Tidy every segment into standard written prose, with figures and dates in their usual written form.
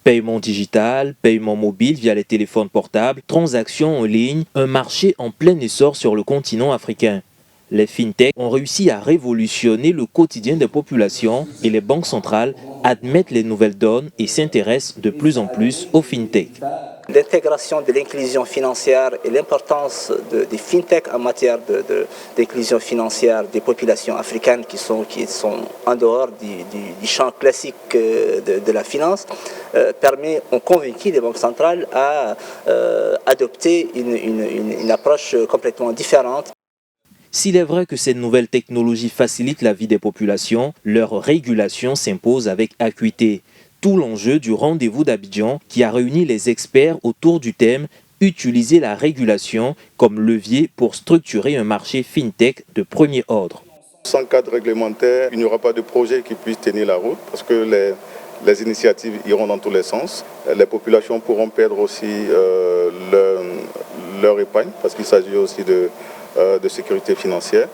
Paiement digital, paiement mobile via les téléphones portables, transactions en ligne, un marché en plein essor sur le continent africain. Les fintechs ont réussi à révolutionner le quotidien des populations et les banques centrales admettent les nouvelles donnes et s'intéressent de plus en plus aux fintechs. L'intégration de l'inclusion financière et l'importance des fintechs en matière d'inclusion financière des populations africaines qui sont en dehors du champ classique de la finance ont convaincu les banques centrales à adopter une approche complètement différente. S'il est vrai que ces nouvelles technologies facilitent la vie des populations, leur régulation s'impose avec acuité. Tout l'enjeu du rendez-vous d'Abidjan qui a réuni les experts autour du thème « Utiliser la régulation comme levier pour structurer un marché fintech de premier ordre ». Sans cadre réglementaire, il n'y aura pas de projet qui puisse tenir la route parce que les initiatives iront dans tous les sens. Les populations pourront perdre aussi leur épargne parce qu'il s'agit aussi de sécurité financière.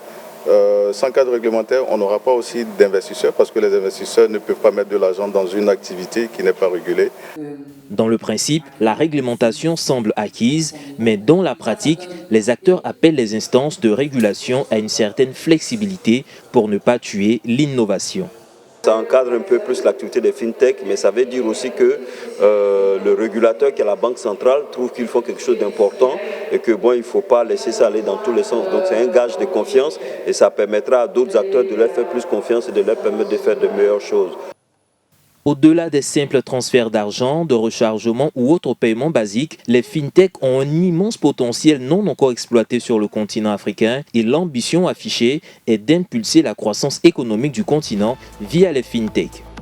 Sans cadre réglementaire, on n'aura pas aussi d'investisseurs parce que les investisseurs ne peuvent pas mettre de l'argent dans une activité qui n'est pas régulée. Dans le principe, la réglementation semble acquise, mais dans la pratique, les acteurs appellent les instances de régulation à une certaine flexibilité pour ne pas tuer l'innovation. Ça encadre un peu plus l'activité des fintech, mais ça veut dire aussi que le régulateur qui est la Banque centrale trouve qu'il faut quelque chose d'important et que bon, il ne faut pas laisser ça aller dans tous les sens. Donc c'est un gage de confiance et ça permettra à d'autres acteurs de leur faire plus confiance et de leur permettre de faire de meilleures choses. Au-delà des simples transferts d'argent, de rechargement ou autres paiements basiques, les fintechs ont un immense potentiel non encore exploité sur le continent africain et l'ambition affichée est d'impulser la croissance économique du continent via les fintechs.